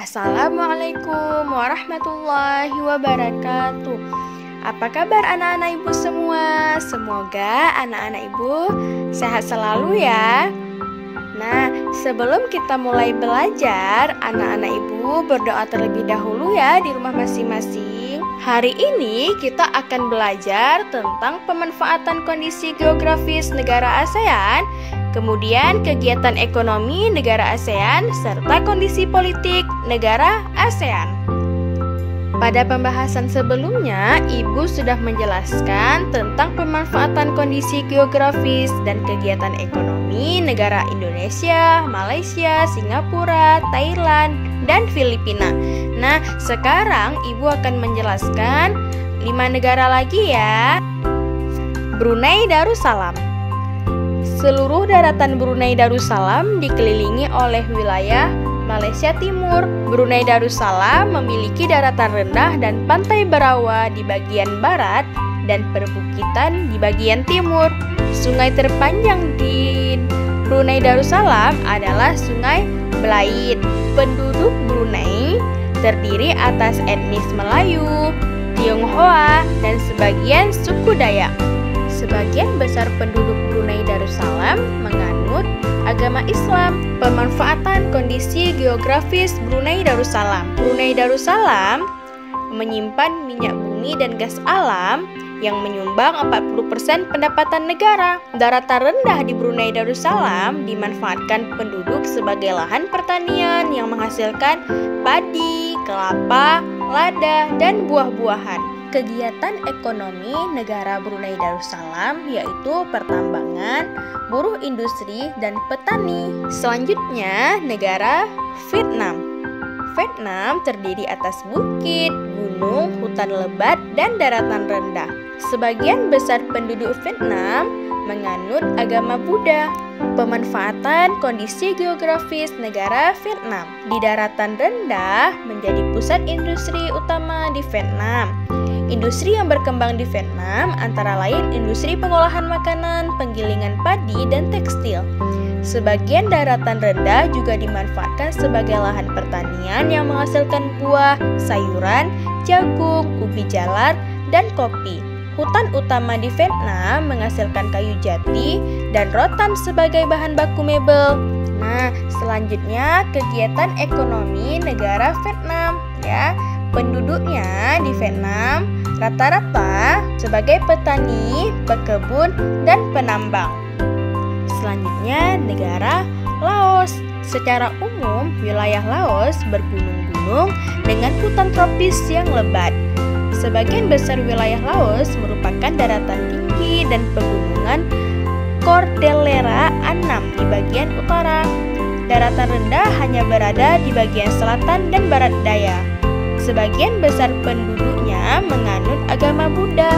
Assalamualaikum warahmatullahi wabarakatuh. Apa kabar anak-anak ibu semua? Semoga anak-anak ibu sehat selalu ya. Nah, sebelum kita mulai belajar, anak-anak ibu berdoa terlebih dahulu ya di rumah masing-masing. Hari ini kita akan belajar tentang pemanfaatan kondisi geografis negara ASEAN, kemudian kegiatan ekonomi negara ASEAN, serta kondisi politik negara ASEAN. Pada pembahasan sebelumnya, Ibu sudah menjelaskan tentang pemanfaatan kondisi geografis dan kegiatan ekonomi negara Indonesia, Malaysia, Singapura, Thailand, dan Filipina. Nah, sekarang Ibu akan menjelaskan 5 negara lagi ya. Brunei Darussalam. Seluruh daratan Brunei Darussalam dikelilingi oleh wilayah Malaysia Timur. Brunei Darussalam memiliki daratan rendah dan pantai berawa di bagian barat dan perbukitan di bagian timur. Sungai terpanjang di Brunei Darussalam adalah Sungai Belait. Penduduk Brunei terdiri atas etnis Melayu, Tionghoa, dan sebagian suku Dayak. Sebagian besar penduduk Brunei Darussalam menganut agama Islam. Pemanfaatan kondisi geografis Brunei Darussalam. Brunei Darussalam menyimpan minyak bumi dan gas alam yang menyumbang 40% pendapatan negara. Daratan rendah di Brunei Darussalam dimanfaatkan penduduk sebagai lahan pertanian yang menghasilkan padi, kelapa, lada, dan buah-buahan. Kegiatan ekonomi negara Brunei Darussalam yaitu pertambangan, buruh industri, dan petani. Selanjutnya, negara Vietnam. Vietnam terdiri atas bukit, gunung, hutan lebat, dan daratan rendah. Sebagian besar penduduk Vietnam menganut agama Buddha. Pemanfaatan kondisi geografis negara Vietnam. Di daratan rendah menjadi pusat industri utama di Vietnam. Industri yang berkembang di Vietnam antara lain industri pengolahan makanan, penggilingan padi, dan tekstil. Sebagian daratan rendah juga dimanfaatkan sebagai lahan pertanian yang menghasilkan buah, sayuran, jagung, ubi jalar, dan kopi. Hutan utama di Vietnam menghasilkan kayu jati dan rotan sebagai bahan baku mebel. Nah, selanjutnya kegiatan ekonomi negara Vietnam ya. Penduduknya di Vietnam rata-rata sebagai petani, pekebun, dan penambang. Selanjutnya, negara Laos. Secara umum, wilayah Laos bergunung-gunung dengan hutan tropis yang lebat. Sebagian besar wilayah Laos merupakan daratan tinggi dan pegunungan Cordillera Annam di bagian utara. Daratan rendah hanya berada di bagian selatan dan barat daya. Sebagian besar penduduknya menganut agama Buddha.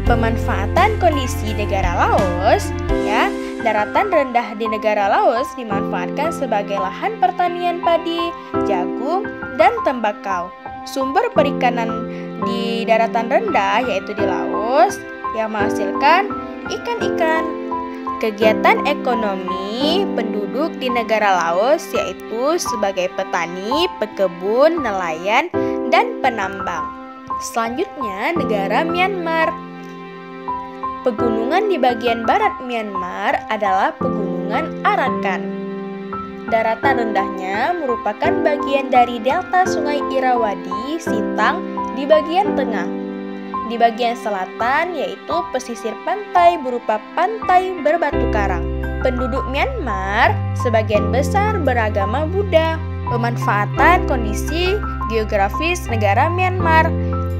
Pemanfaatan kondisi negara Laos ya. Daratan rendah di negara Laos dimanfaatkan sebagai lahan pertanian padi, jagung, dan tembakau. Sumber perikanan di daratan rendah yaitu di Laos yang menghasilkan ikan-ikan. Kegiatan ekonomi penduduk di negara Laos yaitu sebagai petani, pekebun, nelayan, dan penambang. Selanjutnya, negara Myanmar. Pegunungan di bagian barat Myanmar adalah pegunungan Arakan. Daratan rendahnya merupakan bagian dari delta Sungai Irrawaddy, Sitang di bagian tengah. Di bagian selatan yaitu pesisir pantai berupa pantai berbatu karang. Penduduk Myanmar sebagian besar beragama Buddha. Pemanfaatan kondisi geografis negara Myanmar.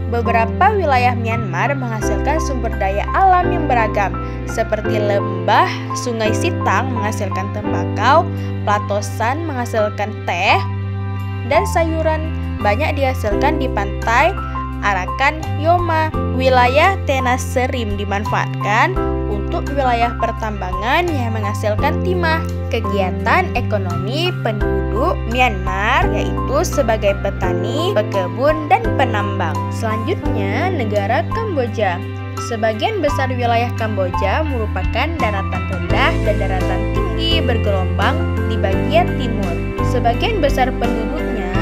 Beberapa wilayah Myanmar menghasilkan sumber daya alam yang beragam, seperti lembah Sungai Sitang menghasilkan tembakau, plato San menghasilkan teh, dan sayuran banyak dihasilkan di pantai Arakan Yoma. Wilayah Tenas Serim dimanfaatkan untuk wilayah pertambangan yang menghasilkan timah. Kegiatan ekonomi penduduk Myanmar yaitu sebagai petani, pekebun, dan penambang. Selanjutnya, negara Kamboja. Sebagian besar wilayah Kamboja merupakan daratan rendah dan daratan tinggi bergelombang di bagian timur. Sebagian besar penduduknya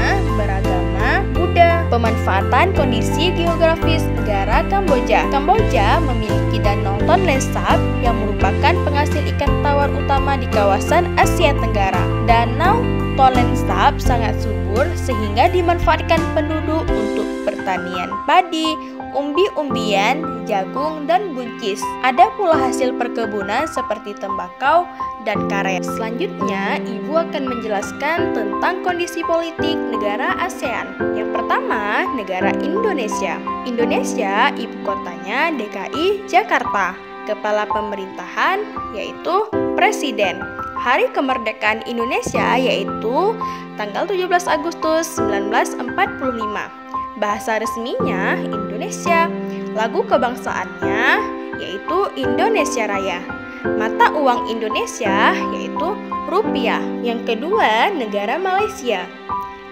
Pemanfaatan kondisi geografis negara Kamboja. Kamboja memiliki Danau Tonle Sap yang merupakan penghasil ikan tawar utama di kawasan Asia Tenggara. Danau Tonle Sap sangat subur sehingga dimanfaatkan penduduk untuk pertanian padi, umbi-umbian, jagung, dan buncis. Ada pula hasil perkebunan seperti tembakau dan karet. Selanjutnya, Ibu akan menjelaskan tentang kondisi politik negara ASEAN. Yang pertama, negara Indonesia. Indonesia, ibu kotanya DKI Jakarta. Kepala pemerintahan yaitu Presiden. Hari kemerdekaan Indonesia yaitu tanggal 17 Agustus 1945. Bahasa resminya Indonesia. Lagu kebangsaannya yaitu Indonesia Raya. Mata uang Indonesia yaitu rupiah. Yang kedua, negara Malaysia.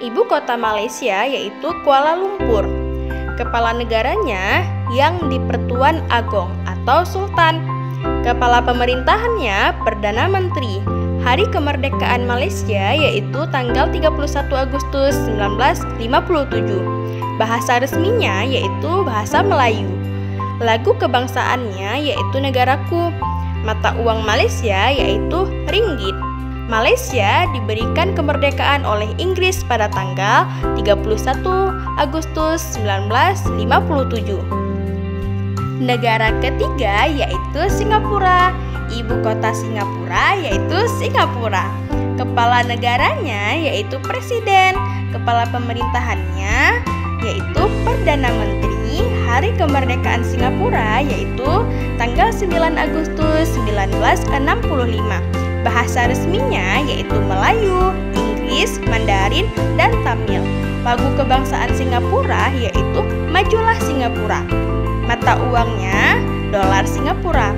Ibu kota Malaysia yaitu Kuala Lumpur. Kepala negaranya Yang di-Pertuan Agong atau Sultan. Kepala pemerintahannya Perdana Menteri. Hari kemerdekaan Malaysia yaitu tanggal 31 Agustus 1957. Bahasa resminya yaitu bahasa Melayu. Lagu kebangsaannya yaitu Negaraku. Mata uang Malaysia yaitu ringgit. Malaysia diberikan kemerdekaan oleh Inggris pada tanggal 31 Agustus 1957. Negara ketiga yaitu Singapura. Ibu kota Singapura yaitu Singapura. Kepala negaranya yaitu Presiden. Kepala pemerintahannya yaitu Perdana Menteri. Hari kemerdekaan Singapura yaitu tanggal 9 Agustus 1965. Bahasa resminya yaitu Melayu, Inggris, Mandarin, dan Tamil. Lagu kebangsaan Singapura yaitu Majulah Singapura. Mata uangnya dolar Singapura.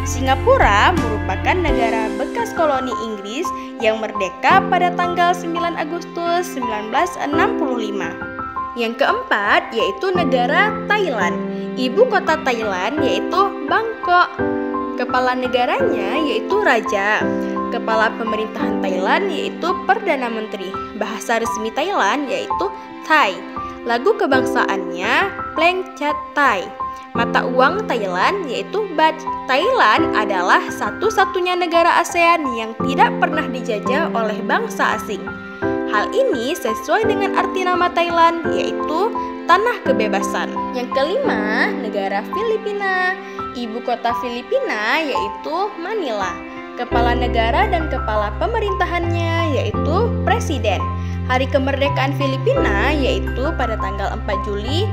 Singapura merupakan negara bekas koloni Inggris yang merdeka pada tanggal 9 Agustus 1965. Yang keempat yaitu negara Thailand. Ibu kota Thailand yaitu Bangkok. Kepala negaranya yaitu Raja. Kepala pemerintahan Thailand yaitu Perdana Menteri. Bahasa resmi Thailand yaitu Thai. Lagu kebangsaannya Pleng Chat Thai. Mata uang Thailand yaitu Baht. Thailand adalah satu-satunya negara ASEAN yang tidak pernah dijajah oleh bangsa asing. Hal ini sesuai dengan arti nama Thailand yaitu tanah kebebasan. Yang kelima, negara Filipina. Ibu kota Filipina yaitu Manila. Kepala negara dan kepala pemerintahannya yaitu Presiden. Hari kemerdekaan Filipina yaitu pada tanggal 4 Juli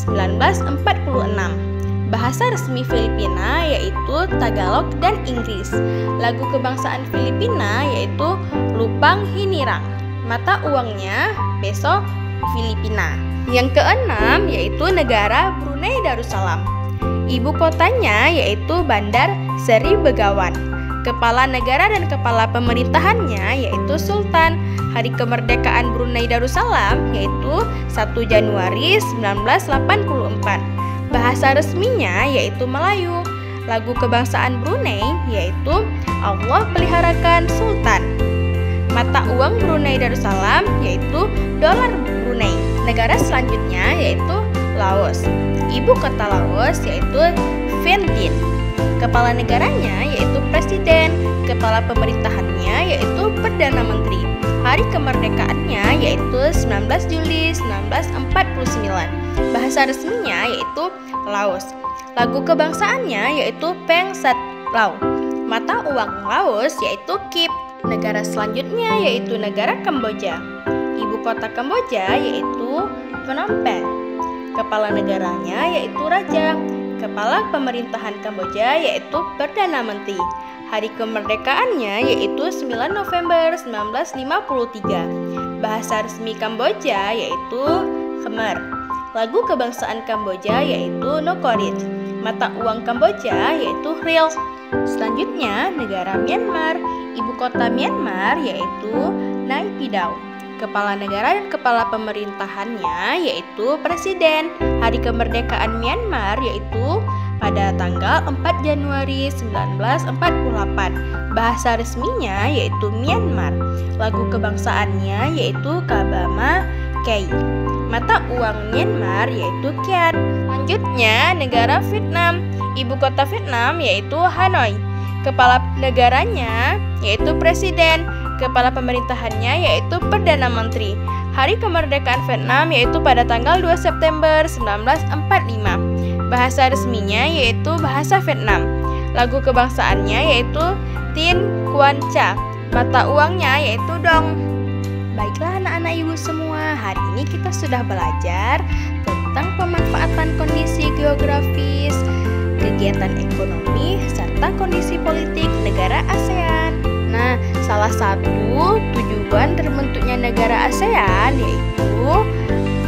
1946. Bahasa resmi Filipina yaitu Tagalog dan Inggris. Lagu kebangsaan Filipina yaitu Lupang Hinirang. Mata uangnya peso Filipina. Yang keenam yaitu negara Brunei Darussalam. Ibu kotanya yaitu Bandar Seri Begawan. Kepala negara dan kepala pemerintahannya yaitu Sultan. Hari kemerdekaan Brunei Darussalam yaitu 1 Januari 1984. Bahasa resminya yaitu Melayu. Lagu kebangsaan Brunei yaitu Allah peliharakan Sultan. Mata uang Brunei Darussalam yaitu dolar Brunei. Negara selanjutnya yaitu Laos. Ibu kota Laos yaitu Vientiane. Kepala negaranya yaitu Presiden. Kepala pemerintahannya yaitu Perdana Menteri. Hari kemerdekaannya yaitu 19 Juli 1949. Bahasa resminya yaitu Laos. Lagu kebangsaannya yaitu Peng Sat Lao. Mata uang Laos yaitu Kip. Negara selanjutnya yaitu negara Kamboja. Ibu kota Kamboja yaitu Phnom Penh. Kepala negaranya yaitu Raja. Kepala pemerintahan Kamboja yaitu Perdana Menteri. Hari kemerdekaannya yaitu 9 November 1953. Bahasa resmi Kamboja yaitu Khmer. Lagu kebangsaan Kamboja yaitu Nokorit. Mata uang Kamboja yaitu Riel. Selanjutnya negara Myanmar. Ibu kota Myanmar yaitu Naypyidaw. Kepala negara dan kepala pemerintahannya yaitu Presiden. Hari kemerdekaan Myanmar yaitu pada tanggal 4 Januari 1948. Bahasa resminya yaitu Myanmar. Lagu kebangsaannya yaitu Kabama Kei. mata uang Myanmar yaitu Kyat. Selanjutnya, negara Vietnam. Ibu kota Vietnam yaitu Hanoi. Kepala negaranya yaitu presiden. Kepala pemerintahannya yaitu Perdana Menteri. Hari kemerdekaan Vietnam yaitu pada tanggal 2 September 1945. Bahasa resminya yaitu bahasa Vietnam. Lagu kebangsaannya yaitu Tin Quan Cha. Mata uangnya yaitu Dong. Baiklah anak-anak ibu semua, hari ini kita sudah belajar tentang pemanfaatan kondisi geografis, kegiatan ekonomi, serta kondisi politik negara ASEAN. Nah, salah satu tujuan terbentuknya negara ASEAN yaitu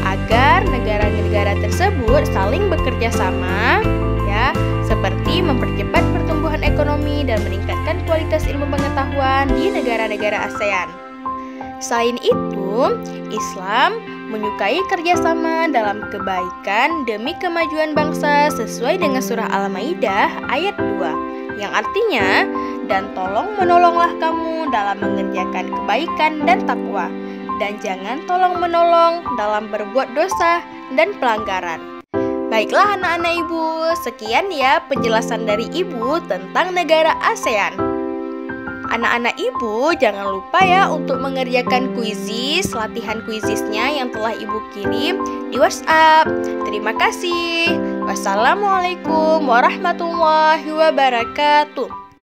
agar negara-negara tersebut saling bekerja sama, ya, seperti mempercepat pertumbuhan ekonomi dan meningkatkan kualitas ilmu pengetahuan di negara-negara ASEAN. Selain itu, Islam menyukai kerjasama dalam kebaikan demi kemajuan bangsa sesuai dengan surah Al-Maidah ayat 2 yang artinya, dan tolong menolonglah kamu dalam mengerjakan kebaikan dan takwa, dan jangan tolong menolong dalam berbuat dosa dan pelanggaran. Baiklah anak-anak ibu, sekian ya penjelasan dari ibu tentang negara ASEAN. Anak-anak ibu jangan lupa ya untuk mengerjakan kuisis, latihan kuisisnya yang telah ibu kirim di WhatsApp. Terima kasih. Wassalamualaikum warahmatullahi wabarakatuh.